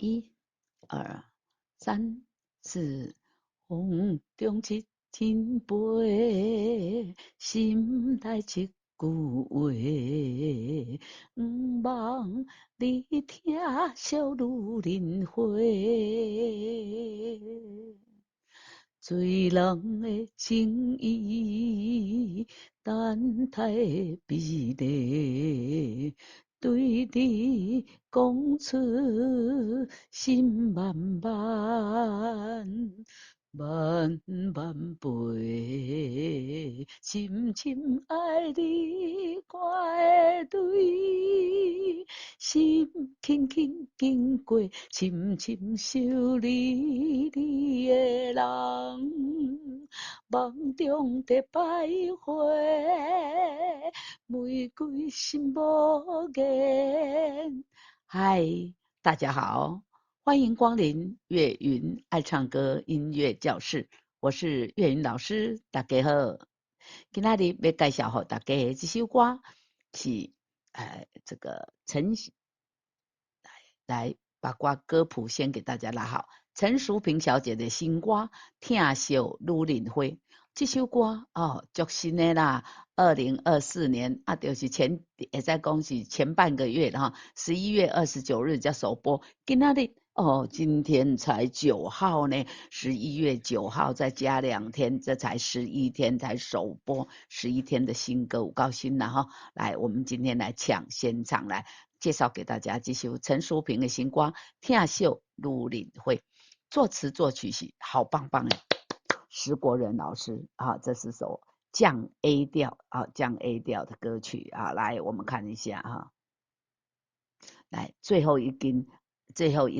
一、二、三、四，风中一阵飞，心内一句话，望你听小女人花。醉人的情意，等待的美丽，对你讲出心慢慢。慢慢飞，深深爱你我的对，心轻轻经过，深深想你的人，梦中在徘徊，玫瑰心无言。嗨，大家好。欢迎光临岳云爱唱歌音乐教室，我是岳云老师，大家好。今天要介绍给大家的这首歌是这个来把歌谱先给大家拉好。陈淑萍小姐的新歌《听笑女人花》，这首歌足新的啦，2024年就是会使讲是前半个月哈，11月29日才首播。今天才9号呢，11月9号再加2天，这才11天才首播，11天的新歌，有够新啦哈！来，我们今天来抢先场来。介绍给大家这首陈淑萍的新歌《听笑女人花》，作词作曲是好棒棒的石国人老师啊，这是首降 A 调降 A 调的歌曲啊，来我们看一下哈，来最后一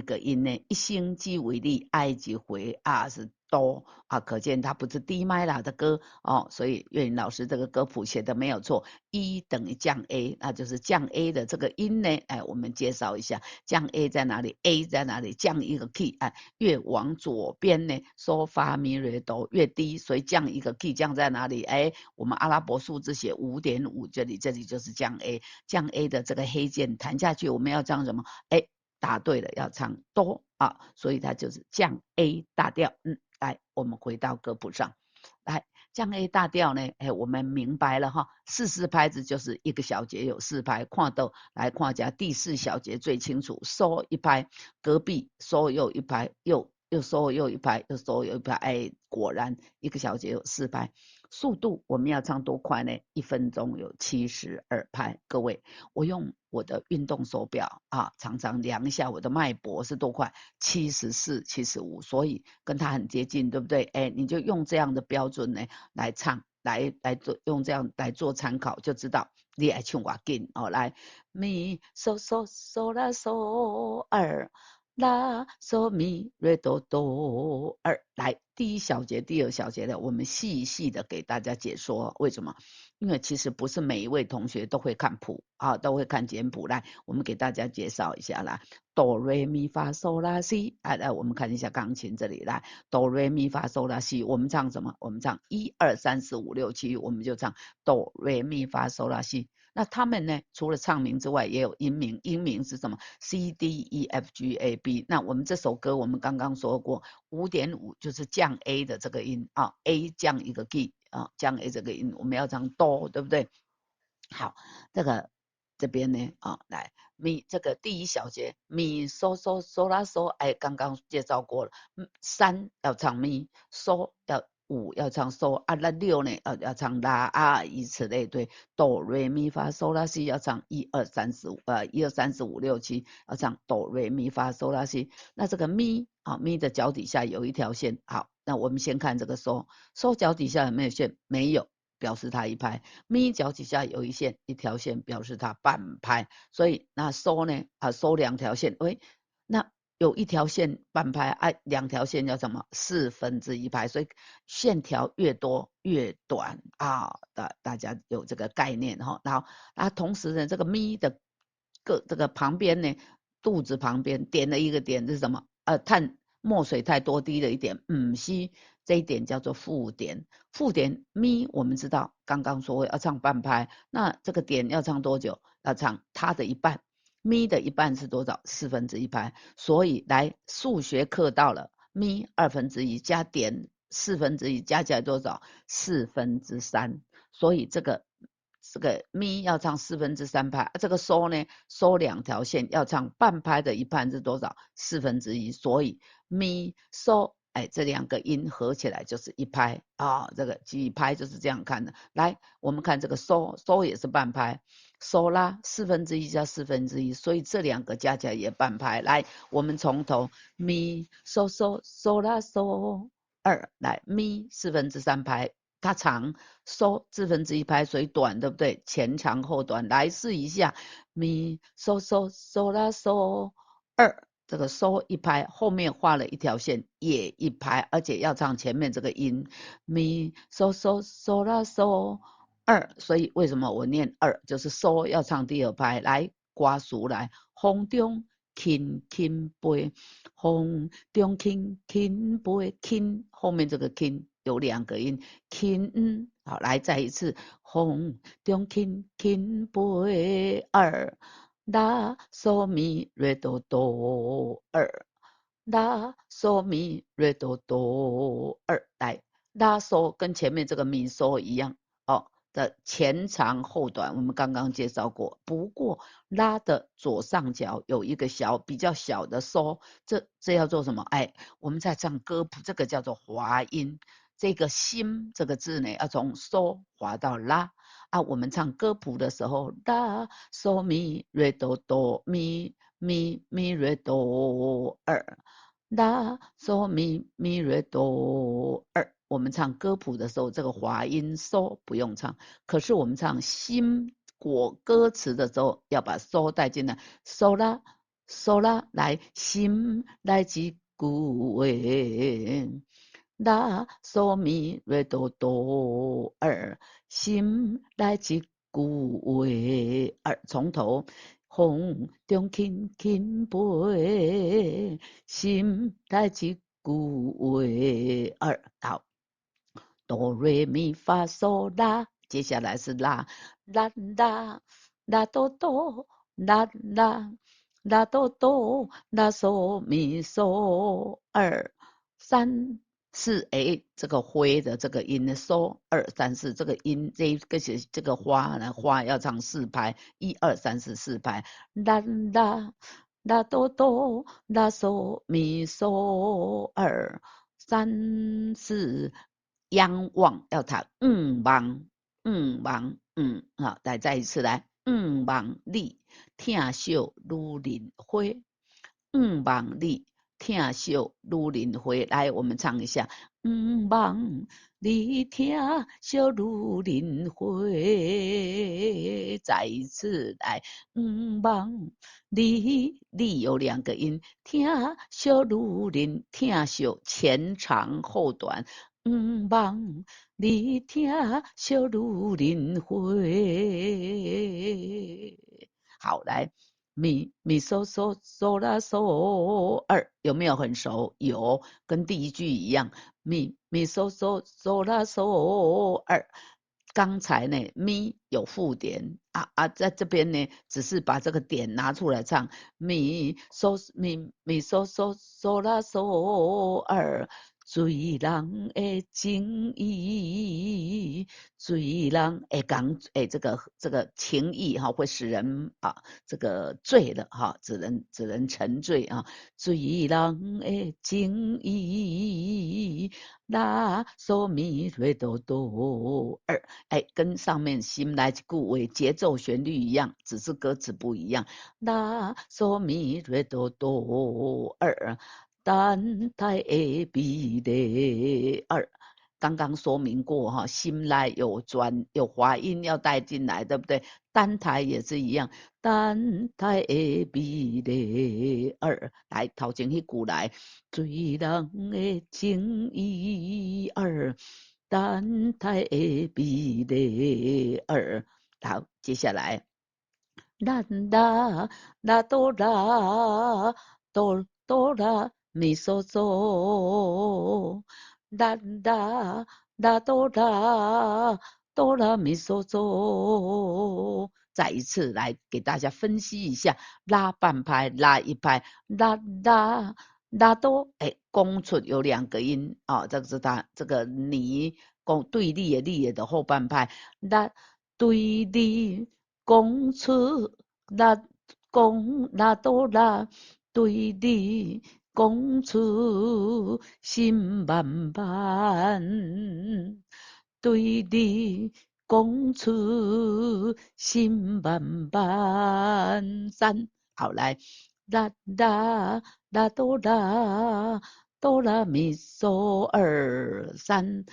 个音呢，一生只为你爱一回是哆可见它不是低麦啦的歌所以岳云老师这个歌谱写的没有错，E 等于降 A， 那就是降 A 的这个音呢，我们介绍一下降 A 在哪里 ，A 在哪里，降一个 key，越往左边呢，嗦发咪瑞哆越低，所以降一个 key， 降在哪里？我们阿拉伯数字写 5.5， 这里就是降 A， 降 A 的这个黑键弹下去，我们要唱什么？答对了，要唱哆所以它就是降 A 大调。来，我们回到歌谱上，来降 A 大调呢，我们明白了哈，4拍子就是一个小节有4拍，看到来看下第4小节最清楚，嗦1拍，隔壁嗦又1拍，又嗦又1拍，又嗦又1拍，果然一个小节有4拍。速度我们要唱多快呢？1分钟有72拍。各位，我用我的运动手表常常量一下我的脉搏是多快，74、75，所以跟它很接近，对不对？你就用这样的标准呢来唱，来做，用这样来做参考，就知道你爱唱多紧来，咪嗦嗦嗦啦嗦二。拉嗦咪瑞哆哆二，来第1小节、第2小节的，我们细细的给大家解说为什么？因为其实不是每一位同学都会看谱都会看简谱。来，我们给大家介绍一下啦，哆瑞咪发嗦拉西，来我们看一下钢琴这里来，哆瑞咪发嗦拉西，我们唱什么？我们唱1 2 3 4 5 6 7，我们就唱哆瑞咪发嗦拉西。那他们呢，除了唱名之外，也有音名，音名是什么 ？C D E F G A B。那我们这首歌我们刚刚说过，5.5就是降 A 的这个音A 降一个 key 降 A 这个音，我们要唱哆，对不对？好，这边呢来咪这个第1小节咪嗦嗦嗦啦嗦，刚刚介绍过了，3要唱咪，嗦要5要唱嗦那6呢要唱拉以此类推，哆瑞咪发嗦拉西要唱1 2 3 4 5 1 2 3 4 5 6 7，要唱哆瑞咪发嗦拉西。那这个咪咪的脚底下有一条线，好，那我们先看这个嗦脚底下有没有线？没有，表示它1拍。咪脚底下有一条线，表示它半拍。所以那嗦呢嗦2条线，那有1条线半拍2条线叫什么？1/4拍。所以线条越多越短大家有这个概念然后同时呢，这个咪的这个旁边呢，肚子旁边点了一个点是什么？墨水太多滴了一点，是这一点叫做附点。附点咪我们知道刚刚说要唱半拍，那这个点要唱多久？要唱它的1半。咪的一半是多少？1/4拍。所以来数学课到了，咪1/2加点1/4加起来多少？3/4。所以这个咪要唱3/4拍，这个嗦呢，嗦2条线要唱半拍的一半是多少？1/4。所以咪嗦，这2个音合起来就是一拍啊。这个几拍就是这样看的。来，我们看这个嗦也是半拍，嗦拉1/4加1/4，所以这2个加起来也半拍。来，我们从头咪嗦嗦嗦拉嗦2，来咪3/4拍。它长，嗦1/4拍，所以短，对不对？前长后短，来试一下，咪嗦嗦嗦拉嗦2，这个嗦一拍，后面画了一条线，也一拍，而且要唱前面这个音，咪嗦嗦嗦拉嗦2，所以为什么我念2？就是嗦要唱第2拍，来刮熟来，风中轻轻飞，风中轻轻飞，轻后面这个轻。有2个音，轻，好，来再一次，风中轻轻飞2，拉嗦咪瑞哆哆2，拉嗦咪瑞哆哆2，来，拉嗦跟前面这个咪嗦一样哦的前长后短，我们刚刚介绍过。不过拉的左上角有一个比较小的嗦，这要做什么？我们在唱歌谱，这个叫做滑音。这个心这个字呢，要从嗦滑到拉啊。我们唱歌谱的时候，拉嗦咪瑞哆哆咪瑞哆2，拉嗦咪瑞哆2。我们唱歌谱的时候，这个滑音嗦不用唱，可是我们唱心歌词的时候，要把嗦带进来，嗦啦嗦啦，来心来一句话。拉嗦咪瑞哆哆2，心来一句话2，从头，风中轻轻飞，心来一句话2，好，哆瑞咪发嗦拉，接下来是拉哆哆拉哆哆拉嗦咪嗦2 3 4，这个灰的这个音嗦2 3 4，这个音这个花呢，花要唱4拍，1 2 3 4 4拍，拉哆哆拉嗦咪嗦2 3 4，仰望要弹望好，来再一次来望你听惜如林花，望你听惜如林花。来，我们唱一下，望你听惜如林花。再一次来，望你有2个音，听惜如林，听惜前长后短，望你听惜如林花。好，来。咪嗦嗦嗦拉嗦2，有没有很熟？有，跟第一句一样。咪嗦嗦嗦拉嗦2，刚才呢咪有附点在这边呢只是把这个点拿出来唱。咪嗦嗦嗦拉嗦2，水人的情意，水人会讲这个情意会使人这个醉了只能沉醉水人的情意，拉嗦咪瑞哆哆2，跟上面心来一句话节奏旋律一样，只是歌词不一样。拉嗦咪瑞哆哆2，等待的美丽2，刚刚说明过心来有滑音要带进来，对不对？单台也是一样，等待的美丽2，来头前那句来，醉人的情意2，等待的美丽2，好，接下来。啦哆啦哆啦咪嗦嗦，啦哆啦咪嗦嗦，再一次来给大家分析一下拉半拍、拉一拍、拉多，弓出有2个音啊，这个是它这个你弓对立的后半拍，拉对立弓出拉多拉对立弓出心慢慢，对立弓出心慢慢三，好来。拉哆啦哆啦咪嗦2 3，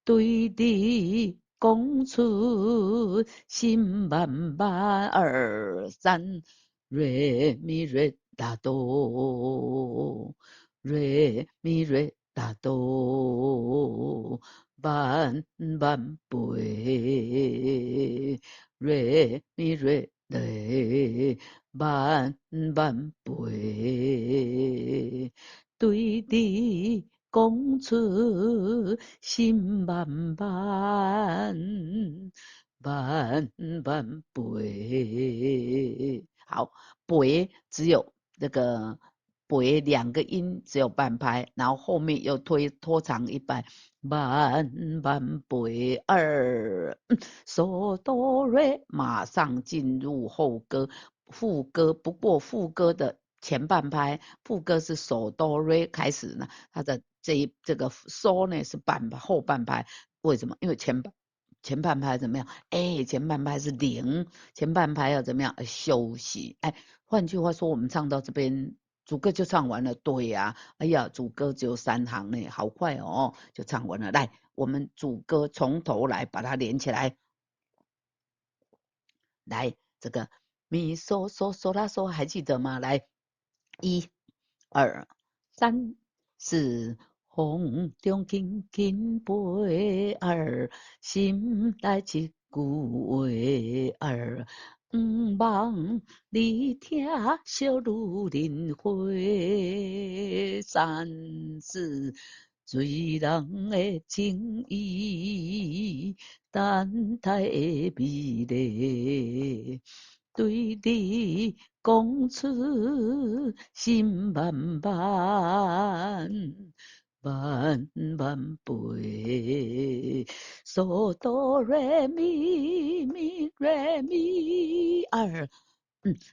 对你讲出心慢慢2 3，瑞咪瑞拉哆，瑞咪瑞拉哆，慢慢背，瑞咪瑞嘞。慢慢背，对你讲出心慢慢背。好，背只有这个背2个音，只有半拍，然后后面又拖长一拍，慢慢背2，嗦哆瑞，马上进入后歌。副歌，不过副歌的前半拍，副歌是手哆瑞开始呢，它的这个嗦呢是后半拍，为什么？因为前半拍怎么样？前半拍是0，前半拍要怎么样？休息。换句话说，我们唱到这边，主歌就唱完了。对呀，哎呀，主歌只有3行呢，好快哦，就唱完了。来，我们主歌从头来把它连起来。来，这个咪嗦嗦嗦拉嗦，还记得吗？来，1 2 3 4，风中轻轻飞儿，心内一句话儿，望你听小女人花3 4。醉人的情意，等待的美丽，对你讲出心慢慢背，嗦哆来咪咪来咪2，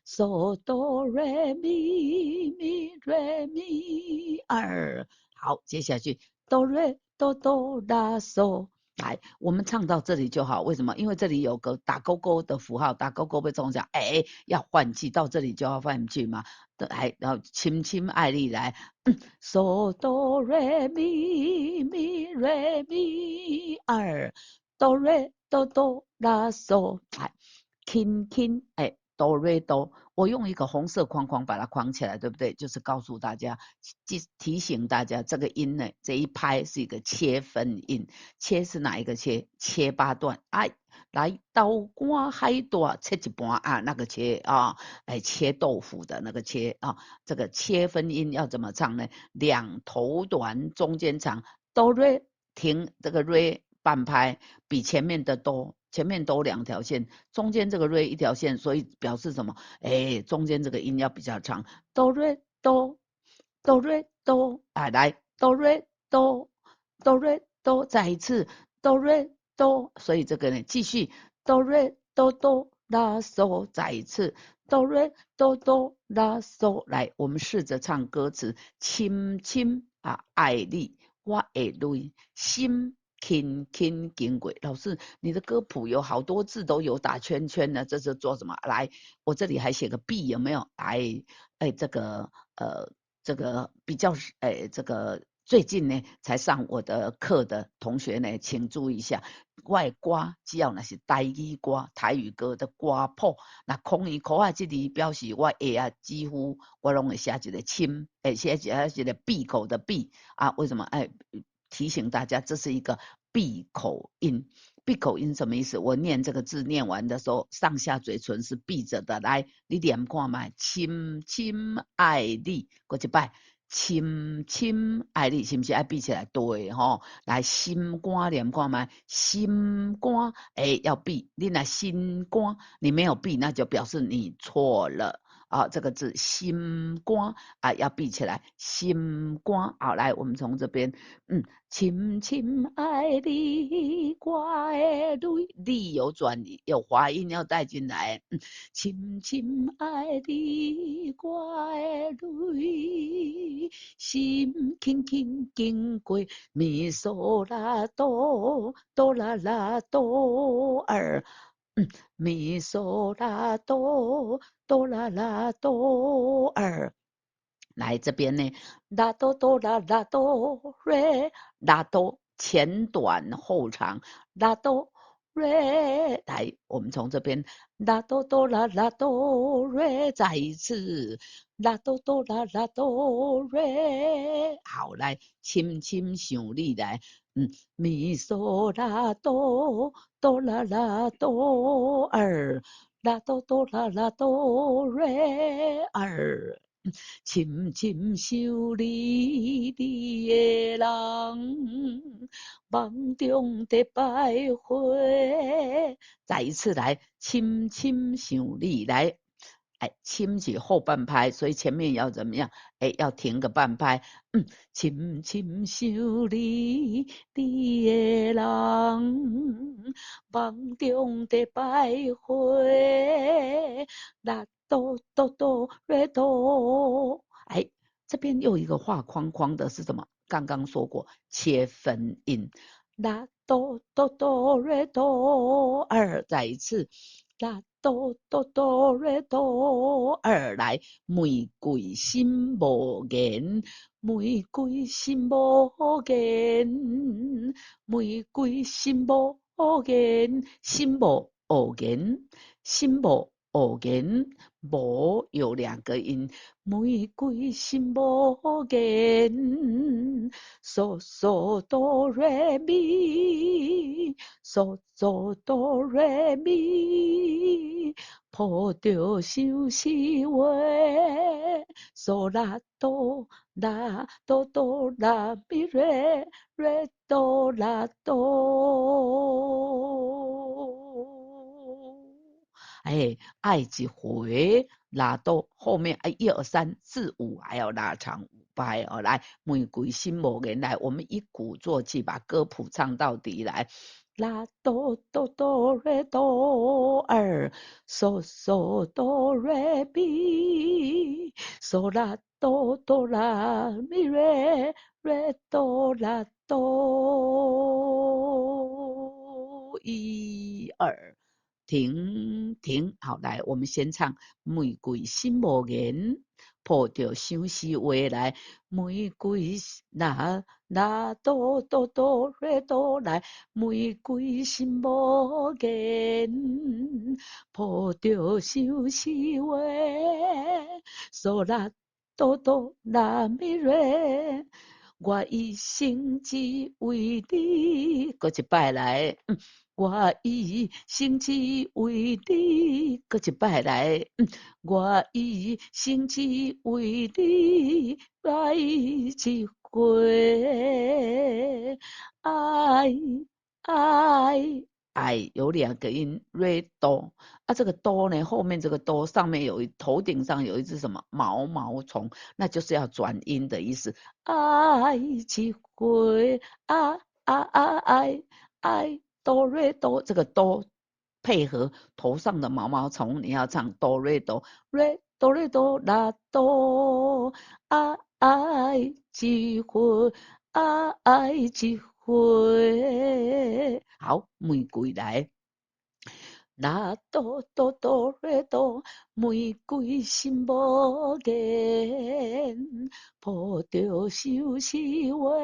嗦哆来咪咪来咪2。好，接下去哆瑞哆哆拉嗦。来，我们唱到这里就好。为什么？因为这里有个打勾勾的符号，打勾勾被中奖，要换气，到这里就要换气嘛。来，然后轻轻爱丽来，嗦哆瑞咪咪瑞咪2，哆瑞哆哆拉嗦，轻轻哆瑞哆。我用一个红色框框把它框起来，对不对？就是告诉大家，提醒大家，这个音呢，这一拍是一个切分音。切是哪一个切？切8段。来刀瓜海大切一半啊，那个切啊，切豆腐的那个切啊。这个切分音要怎么唱呢？2头短，中间长，哆瑞停，这个瑞半拍比前面的多。前面都2条线，中间这个瑞1条线，所以表示什么？中间这个音要比较长，哆瑞哆哆瑞哆，来哆瑞哆哆瑞哆，再一次哆瑞哆，所以这个呢继续哆瑞哆哆拉嗦，再一次哆瑞哆哆拉嗦。来，我们试着唱歌词，亲亲爱你，我会累心。轻轻经过，老师，你的歌谱有好多字都有打圈圈呢，这是做什么？来，我这里还写个 B 有没有？这个比较这个最近呢才上我的课的同学呢，请注意一下，我的歌只要那是台语歌、台语歌的歌谱，那空语口啊这里表示我几乎我拢会写一个亲，写一个闭口的闭为什么？提醒大家，这是一个闭口音。闭口音什么意思？我念这个字念完的时候，上下嘴唇是闭着的。来，你念看嘛，亲亲爱你，过一摆，深深爱你，是不是爱闭起来？对吼，来心肝念看嘛，心肝要闭，你那心肝你没有闭，那就表示你错了。啊，这个字心肝啊要闭起来，心肝。好，来我们从这边，深深爱你，我的泪，你有转有滑音要带进来，深深爱你，我的泪，心轻轻经过咪嗦啦哆，哆啦啦哆儿。咪嗦啦哆，哆啦啦哆儿。来这边呢，啦哆哆啦啦哆瑞，啦哆前短后长，啦哆瑞。来，我们从这边啦哆哆啦啦哆瑞，再一次啦哆哆啦啦哆瑞。好，来，轻轻想你来，咪嗦啦哆，哆啦啦哆儿，啦哆哆啦啦哆瑞儿。深深想你，你的人，梦中的百花。再一次来，深深想你来。深是后半拍，所以前面要怎么样？要停个半拍。深深想你，你的人，梦中的百花。啦哆哆哆瑞哆。这边又一个画框框的是什么？刚刚说过切分音。啦哆哆哆瑞哆二，再一次。啦哆哆哆瑞哆二，来玫瑰心无言，玫瑰心无言，玫瑰心无言，心无言，心无言，无有两个音，玫瑰心无言，嗦嗦哆瑞咪，嗦嗦哆瑞咪，抱着相思话，嗦啦哆啦哆哆啦咪瑞瑞哆啦哆。爱一回拉到后面，1、2、3、4、5还要拉长5拍哦。来，玫瑰心无言，来，我们以鼓作气把歌谱唱到底来。啦哆哆哆瑞哆二，嗦嗦哆瑞咪，嗦啦哆哆啦咪瑞瑞哆啦哆。1、2。停停，好，来，我们先唱玫瑰心无言，抱着相思话来，玫瑰那那哆哆哆瑞哆来，玫瑰心无言，抱着相思话，嗦啦哆哆啦咪瑞，我一生只为你，搁一摆来。我一生只为你，搁一摆来。我一生只为你，爱一回。爱爱爱有两个音，瑞哆。这个哆呢，后面这个哆上面头顶上有一只什么毛毛虫，那就是要转音的意思。爱一回，爱。哆瑞哆，这个哆配合头上的毛毛虫，你要唱哆瑞哆，哆瑞哆啦哆，爱一回，爱一回。好，玫瑰来。啦哆哆哆瑞哆，玫瑰心无言，抱着相思话，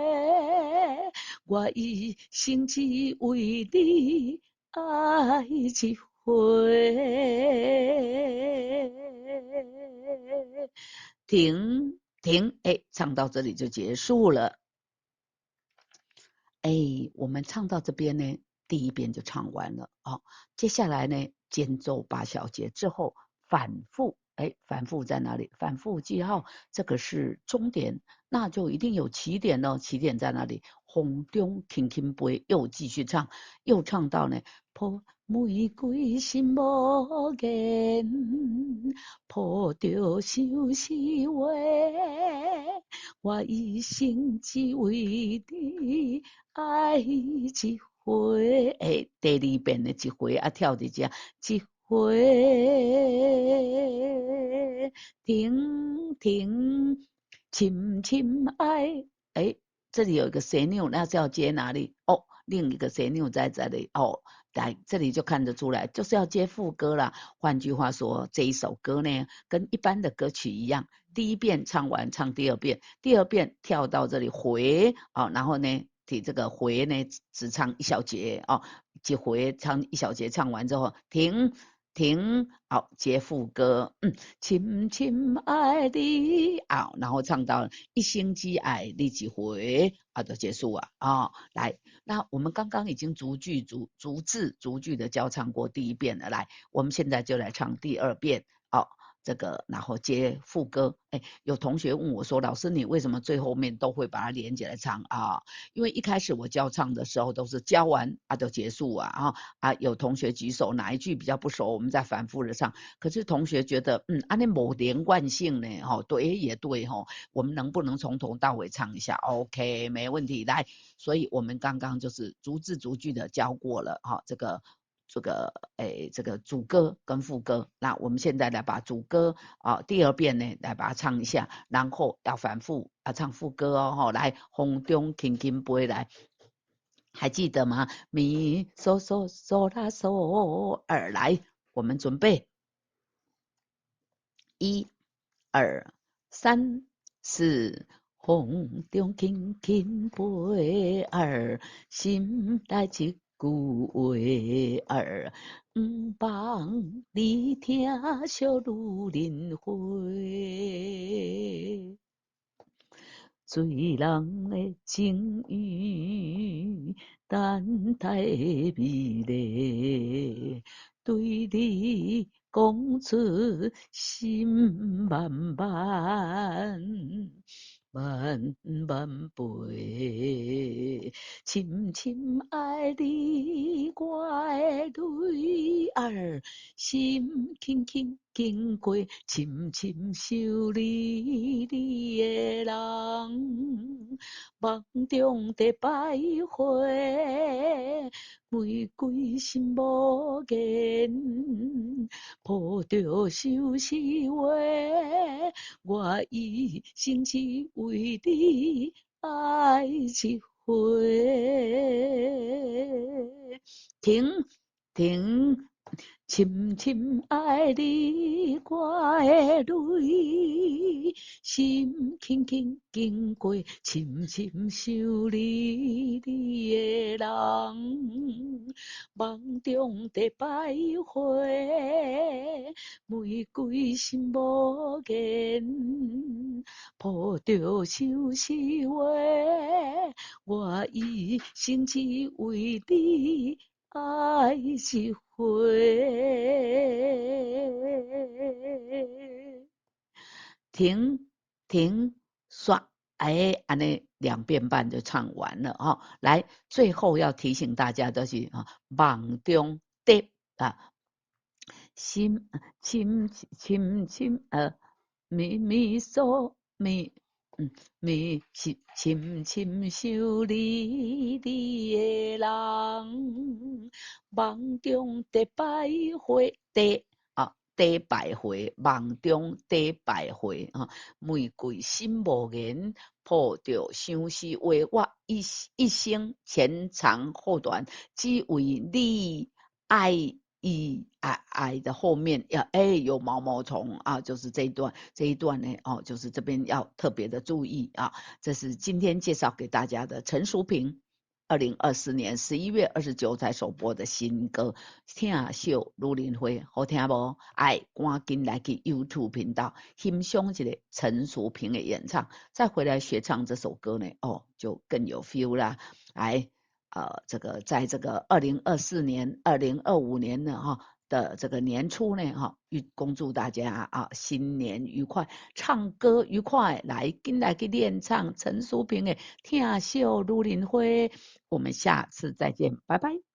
我一生只为你爱一回。停停，唱到这里就结束了。我们唱到这边呢，第一遍就唱完了。接下来呢，间奏8小节之后反复反复在哪里？反复记号，这个是终点，那就一定有起点了。起点在哪里？风中轻轻飞，又继续唱，又唱到呢，破玫瑰心无言，破着相思话，我一生只为你爱一回。第二遍的一回啊，跳伫这一回，停停，深深爱。这里有一个旋钮，那是要接哪里？哦，另一个旋钮在这里哦。来，这里就看得出来，就是要接副歌啦。换句话说，这一首歌呢，跟一般的歌曲一样，第一遍唱完，唱第二遍，第二遍跳到这里回啊，然后呢，你这个回呢只唱一小节哦，几回唱一小节，唱完之后停。停，好，接副歌，深深爱你，好，然后唱到一生只爱你一回，啊，就结束啊，来，那我们刚刚已经逐字逐句的教唱过第一遍了，来，我们现在就来唱第二遍，这个然后接副歌，有同学问我说，老师你为什么最后面都会把它连起来唱啊？因为一开始我教唱的时候都是教完就结束啊，有同学举手哪一句比较不熟，我们再反复的唱。可是同学觉得那某连贯性呢，对也对我们能不能从头到尾唱一下 ？OK， 没问题，来，所以我们刚刚就是逐字逐句的教过了这个主歌跟副歌，那我们现在来把主歌第二遍呢来把它唱一下，然后要反复唱副歌哦，来风中轻轻飞来，还记得吗？咪嗦嗦嗦啦嗦二来，我们准备1、2、3、4。风中轻轻飞儿，心内一句话儿，望你听小女人话。醉人的情语，等待的美丽，对你讲出心慢慢。慢慢飞，深深爱你我的女儿，心轻轻经过，深深想你的人，梦中在徘徊，玫瑰心无言，抱着相思话。我一生只为你爱一回。停停，深深爱你我的泪，心轻轻经过，深深想你的人，梦中在徘徊，玫瑰心无言，抱着相思话，我一生只为你爱一回。停停刷，安尼2遍半就唱完了来，最后要提醒大家的是梦中的心咪咪嗦咪咪深深想你的人，梦中在徘徊在徘徊，梦中在徘徊玫瑰心无言，抱着相思话，我一生前长后短，只为你爱。爱的后面要有毛毛虫就是这一段呢就是这边要特别的注意这是今天介绍给大家的陈淑萍2024年11月29才首播的新歌《听秀如林辉》，好听不？赶紧来去 YouTube 频道欣赏一下陈淑萍的演唱，再回来学唱这首歌呢就更有 feel 啦。来，这个在这个2024年、2025年呢的这个年初呢恭祝大家新年愉快，唱歌愉快，来进来去练唱陈淑萍的《听笑女人花》，我们下次再见，拜拜。